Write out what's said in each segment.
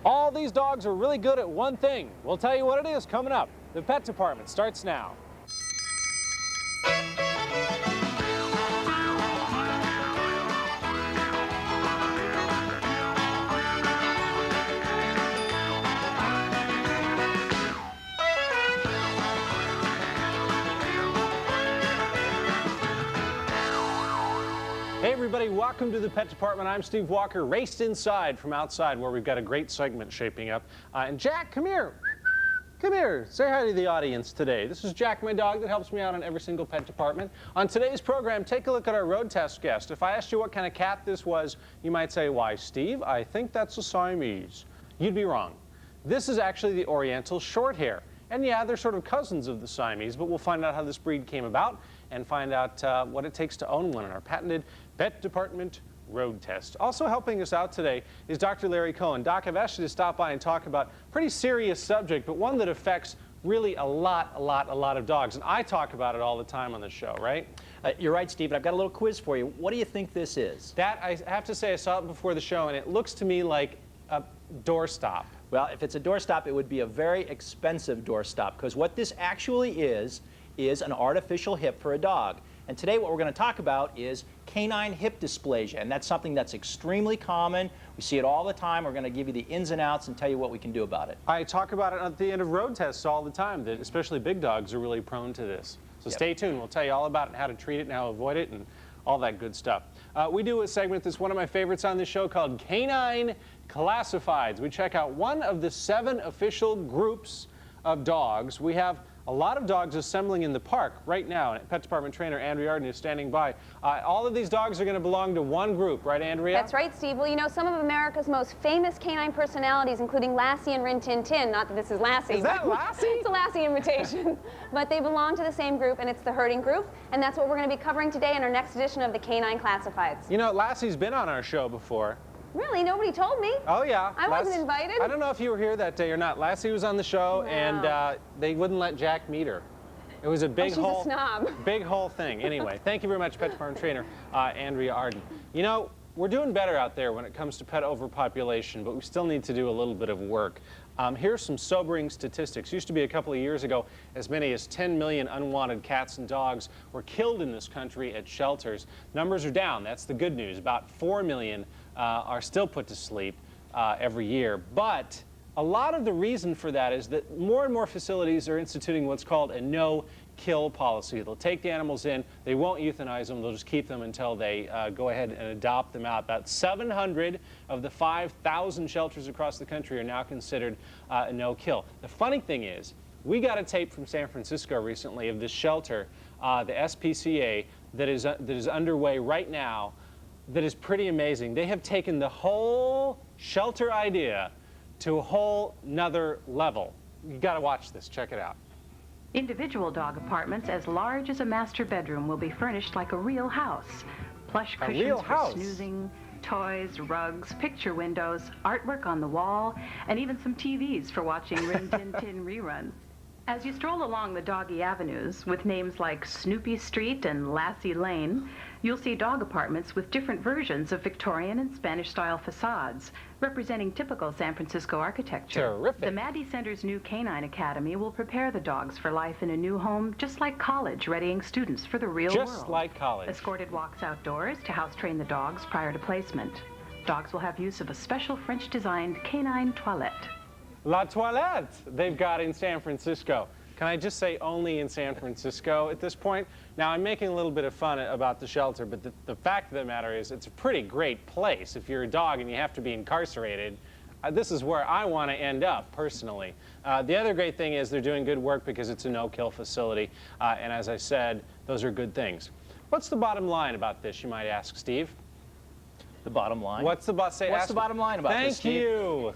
All these dogs are really good at one thing. We'll tell you what it is coming up. The Pet Department starts now. Hey everybody, welcome to the Pet Department. I'm Steve Walker, raced inside from outside where we've got a great segment shaping up. And Jack, come here. Come here, say hi to the audience today. This is Jack, my dog that helps me out on every single Pet Department. On today's program, take a look at our road test guest. If I asked you what kind of cat this was, you might say, why, Steve, I think that's a Siamese. You'd be wrong. This is actually the Oriental Shorthair. And yeah, they're sort of cousins of the Siamese, but we'll find out how this breed came about and find out what it takes to own one in our patented Pet Department road test. Also helping us out today is Dr. Larry Cohen. Doc, I've asked you to stop by and talk about a pretty serious subject, but one that affects really a lot of dogs. And I talk about it all the time on the show, right? You're right, Steve, and I've got a little quiz for you. What do you think this is? That, I have to say, I saw it before the show, and it looks to me like a doorstop. Well, if it's a doorstop, it would be a very expensive doorstop, because what this actually is an artificial hip for a dog. And today what we're going to talk about is canine hip dysplasia, and that's something that's extremely common. We see it all the time. We're going to give you the ins and outs and tell you what we can do about it. I talk about it at the end of road tests all the time, that especially big dogs are really prone to this. So Stay tuned. We'll tell you all about it, how to treat it and how to avoid it and all that good stuff. We do a segment that's one of my favorites on this show called Canine Classifieds. We check out one of the 7 official groups of dogs. We have a lot of dogs assembling in the park right now. Pet Department trainer Andrea Arden is standing by. All of these dogs are going to belong to one group, right, Andrea? That's right, Steve. Well, you know, some of America's most famous canine personalities, including Lassie and Rin Tin Tin, not that this is Lassie. Is that Lassie? It's a Lassie imitation. But they belong to the same group, and it's the herding group, and that's what we're going to be covering today in our next edition of the Canine Classifieds. You know, Lassie's been on our show before. Really? Nobody told me. Oh, yeah. I wasn't invited. I don't know if you were here that day or not. Lassie was on the show, and they wouldn't let Jack meet her. It was a big she's a snob. Big whole thing. Anyway, thank you very much, Pet Department trainer Andrea Arden. You know, we're doing better out there when it comes to pet overpopulation, but we still need to do a little bit of work. Here's some sobering statistics. Used to be a couple of years ago, as many as 10 million unwanted cats and dogs were killed in this country at shelters. Numbers are down. That's the good news. About 4 million are still put to sleep every year. But a lot of the reason for that is that more and more facilities are instituting what's called a no-kill policy. They'll take the animals in, they won't euthanize them, they'll just keep them until they go ahead and adopt them out. About 700 of the 5,000 shelters across the country are now considered a no-kill. The funny thing is, we got a tape from San Francisco recently of this shelter, the SPCA, that is underway right now, that is pretty amazing. They have taken the whole shelter idea to a whole nother level. You got to watch this. Check it out. Individual dog apartments as large as a master bedroom will be furnished like a real house. Plush cushions for snoozing, toys, rugs, picture windows, artwork on the wall, and even some TVs for watching Rin Tin Tin reruns. As you stroll along the doggy avenues with names like Snoopy Street and Lassie Lane, you'll see dog apartments with different versions of Victorian and Spanish-style facades, representing typical San Francisco architecture. Terrific. The Maddie Center's new Canine Academy will prepare the dogs for life in a new home, just like college, readying students for the real world. Just like college. Escorted walks outdoors to house-train the dogs prior to placement. Dogs will have use of a special French-designed canine toilette. La Toilette they've got in San Francisco. Can I just say only in San Francisco at this point? Now, I'm making a little bit of fun about the shelter, but the fact of the matter is it's a pretty great place. If you're a dog and you have to be incarcerated, this is where I want to end up, personally. The other great thing is they're doing good work because it's a no-kill facility, and as I said, those are good things. What's the bottom line about this, you might ask, Steve? The bottom line? What's the bottom line about this, Steve? Thank you.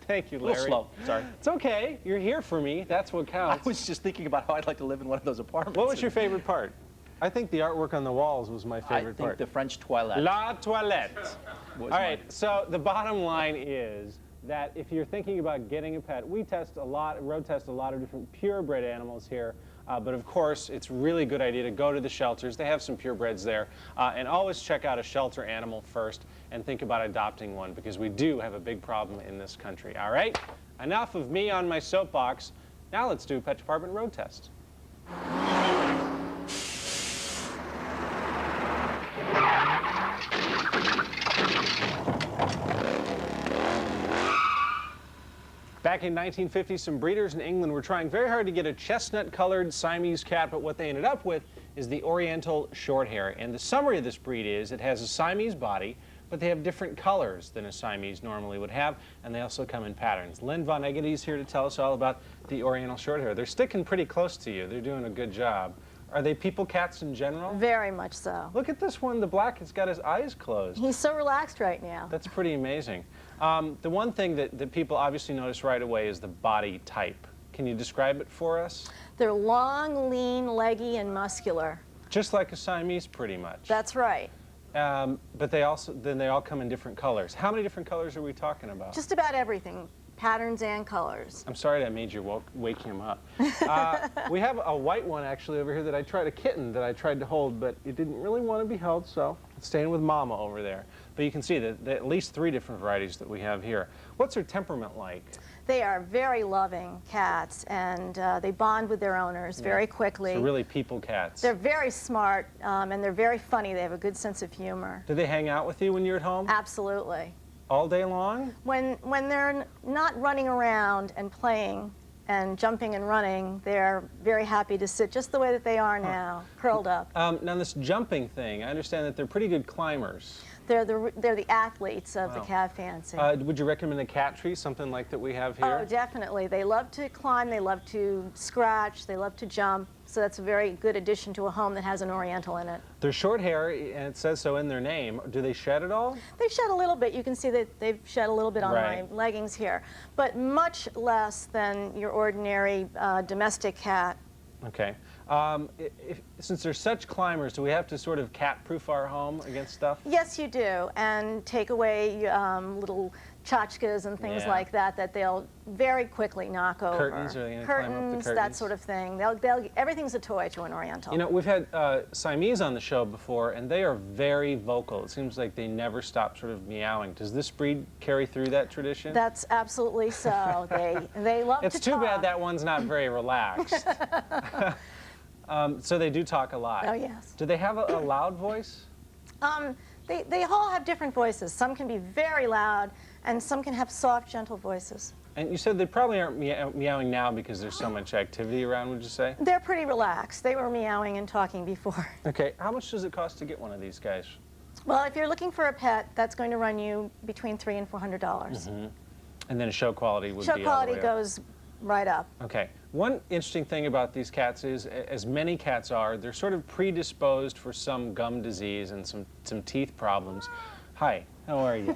Thank you, Larry. A little slow, sorry. It's okay. You're here for me. That's what counts. I was just thinking about how I'd like to live in one of those apartments. What was your favorite part? I think the artwork on the walls was my favorite part. I think the French toilette. La Toilette. All right, so the bottom line is that if you're thinking about getting a pet, we test a lot, road test a lot of different purebred animals here But of course, it's really a good idea to go to the shelters. They have some purebreds there. And always check out a shelter animal first and think about adopting one, because we do have a big problem in this country. All right? Enough of me on my soapbox. Now let's do a Pet Department road test. Back in 1950, some breeders in England were trying very hard to get a chestnut-colored Siamese cat, but what they ended up with is the Oriental Shorthair. And the summary of this breed is it has a Siamese body, but they have different colors than a Siamese normally would have, and they also come in patterns. Lynne Von Egedy is here to tell us all about the Oriental Shorthair. They're sticking pretty close to you. They're doing a good job. Are they people cats in general? Very much so. Look at this one, the black, has got his eyes closed. He's so relaxed right now. That's pretty amazing. The one thing that people obviously notice right away is the body type. Can you describe it for us? They're long, lean, leggy, and muscular. Just like a Siamese, pretty much. That's right. But they all come in different colors. How many different colors are we talking about? Just about everything. Patterns and colors. I'm sorry I made you wake him up. We have a white one actually over here that a kitten that I tried to hold, but it didn't really want to be held, so it's staying with Mama over there. But you can see that at least 3 different varieties that we have here. What's her temperament like? They are very loving cats, and they bond with their owners very quickly. So really people cats. They're very smart, and they're very funny. They have a good sense of humor. Do they hang out with you when you're at home? Absolutely. All day long? When they're not running around and playing and jumping and running, they're very happy to sit just the way that they are now, curled up. Now this jumping thing, I understand that they're pretty good climbers. They're the athletes of the cat fancy. Would you recommend a cat tree, something like that we have here? Oh, definitely. They love to climb, they love to scratch, they love to jump, so that's a very good addition to a home that has an Oriental in it. They're short hair, and it says so in their name. Do they shed at all? They shed a little bit. You can see that they've shed a little bit on my leggings here, but much less than your ordinary domestic cat. Okay. Since they're such climbers, do we have to sort of cat-proof our home against stuff? Yes, you do, and take away little tchotchkes and things like that they'll very quickly knock over. Curtains, are they going to climb up the curtains? That sort of thing. Everything's a toy to an Oriental. You know, we've had Siamese on the show before, and they are very vocal. It seems like they never stop sort of meowing. Does this breed carry through that tradition? That's absolutely so. They love to talk. It's too bad that one's not very relaxed. So they do talk a lot. Oh, yes. Do they have a loud voice? They all have different voices. Some can be very loud, and some can have soft, gentle voices. And you said they probably aren't meowing now because there's so much activity around, would you say? They're pretty relaxed. They were meowing and talking before. Okay, how much does it cost to get one of these guys? Well, if you're looking for a pet, that's going to run you between $300 and $400. Mm-hmm. And then show quality would be all the way Show quality up. goes right up. Okay. One interesting thing about these cats is, as many cats are, they're sort of predisposed for some gum disease and some teeth problems. Hi, how are you?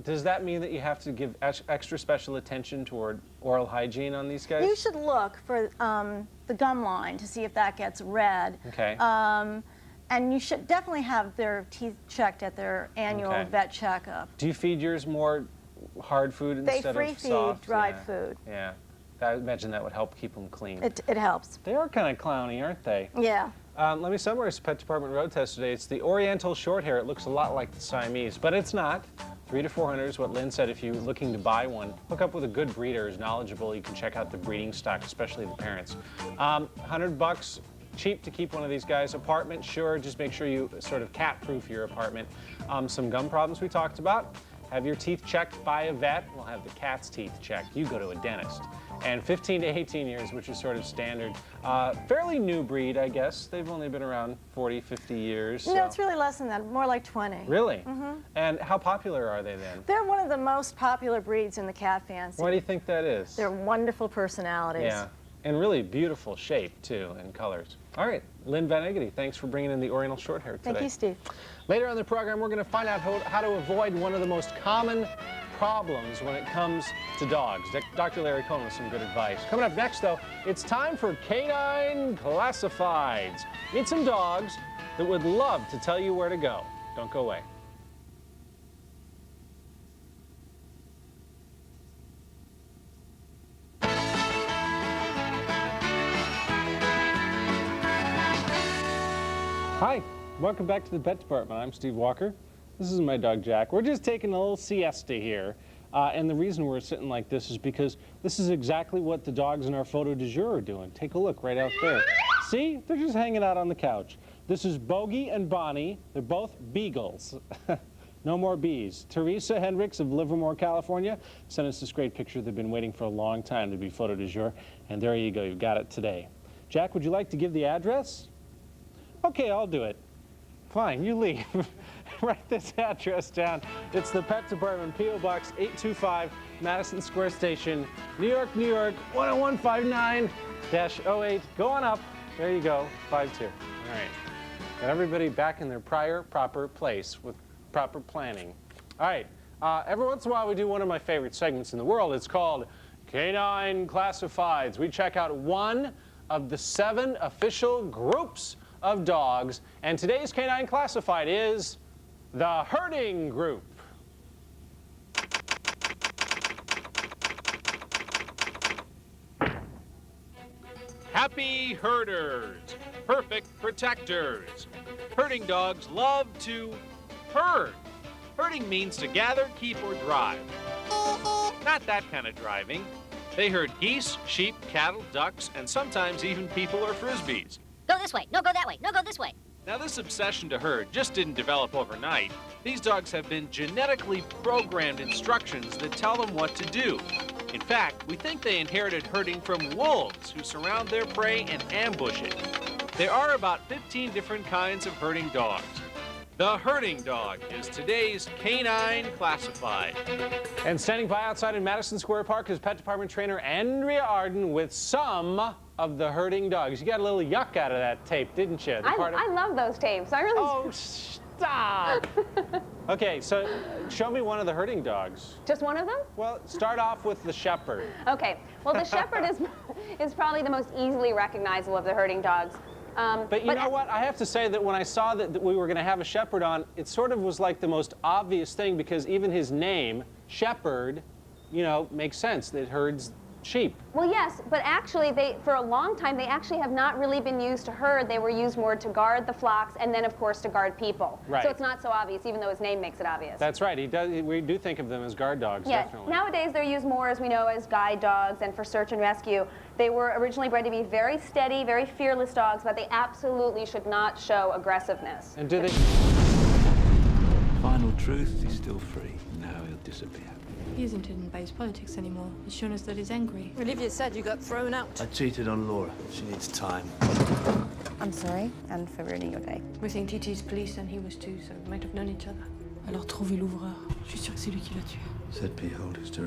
Does that mean that you have to give extra special attention toward oral hygiene on these guys? You should look for the gum line to see if that gets red. Okay. And you should definitely have their teeth checked at their annual vet checkup. Do you feed yours more hard food instead of soft? They free feed dried food. Yeah. I imagine that would help keep them clean. It helps. They are kind of clowny, aren't they? Yeah. Let me summarize the Pet Department road test today. It's the Oriental Shorthair. It looks a lot like the Siamese, but it's not. 300 to 400 is what Lynne said. If you're looking to buy one, hook up with a good breeder who's knowledgeable. You can check out the breeding stock, especially the parents. $100, cheap to keep one of these guys. Apartment, sure. Just make sure you sort of cat-proof your apartment. Some gum problems we talked about. Have your teeth checked by a vet. We'll have the cat's teeth checked. You go to a dentist. And 15 to 18 years, which is sort of standard. Fairly new breed, I guess. They've only been around 40, 50 years. No, it's really less than that, more like 20. Really? Mm-hmm. And how popular are they then? They're one of the most popular breeds in the cat fancy. Why do you think that is? They're wonderful personalities. Yeah, and really beautiful shape, too, and colors. All right, Lynne Von Egedy, thanks for bringing in the Oriental Shorthair today. Thank you, Steve. Later on the program, we're going to find out how to avoid one of the most common problems when it comes to dogs. Dr. Larry Cohen with some good advice. Coming up next, though, it's time for Canine Classifieds. Meet some dogs that would love to tell you where to go. Don't go away. Hi, welcome back to the pet department. I'm Steve Walker. This is my dog Jack. We're just taking a little siesta here. And the reason we're sitting like this is because this is exactly what the dogs in our photo du jour are doing. Take a look right out there. See? They're just hanging out on the couch. This is Bogey and Bonnie. They're both beagles. No more bees. Teresa Hendricks of Livermore, California, sent us this great picture. They've been waiting for a long time to be photo du jour. And there you go. You've got it today. Jack, would you like to give the address? Okay, I'll do it. Fine, you leave. Write this address down. It's the Pet Department, P.O. Box 825, Madison Square Station, New York, New York, 10159-08. Go on up. There you go, 52. All right. Got everybody back in their proper place with proper planning. All right. Every once in a while, we do one of my favorite segments in the world. It's called Canine Classifieds. We check out one of the 7 official groups of dogs, and today's Canine Classified is the herding group. Happy herders, perfect protectors. Herding dogs love to herd. Herding means to gather, keep, or drive. Not that kind of driving. They herd geese, sheep, cattle, ducks, and sometimes even people or frisbees. Go this way. No, go that way. No, go this way. Now, this obsession to herd just didn't develop overnight. These dogs have been genetically programmed instructions that tell them what to do. In fact, we think they inherited herding from wolves who surround their prey and ambush it. There are about 15 different kinds of herding dogs. The herding dog is today's Canine Classified. And standing by outside in Madison Square Park is Pet Department trainer Andrea Arden with some of the herding dogs. You got a little yuck out of that tape, didn't you? I love those tapes. I really Oh, stop! Okay, so show me one of the herding dogs. Just one of them? Well, start off with the shepherd. Okay. Well, the shepherd is probably the most easily recognizable of the herding dogs. But you know what? I have to say that when I saw that we were going to have a shepherd on, it sort of was like the most obvious thing because even his name, Shepherd, you know, makes sense. That herds sheep. Well, yes, but actually, for a long time, they actually have not really been used to herd. They were used more to guard the flocks and then, of course, to guard people. Right. So it's not so obvious, even though his name makes it obvious. That's right. We do think of them as guard dogs, yeah. definitely. Nowadays, they're used more, as we know, as guide dogs and for search and rescue. They were originally bred to be very steady, very fearless dogs, but they absolutely should not show aggressiveness. And do they... Final truth, he's still free. Now he'll disappear. He isn't hidden by his politics anymore. He's shown us that he's angry. Olivia said you got thrown out. I cheated on Laura. She needs time. I'm sorry, and for ruining your day. We think Titi's police and he was too, so we might have known each other. Alors trouvez l'ouvreur. Je suis sûre que c'est lui qui l'a tué. Said P. Holders to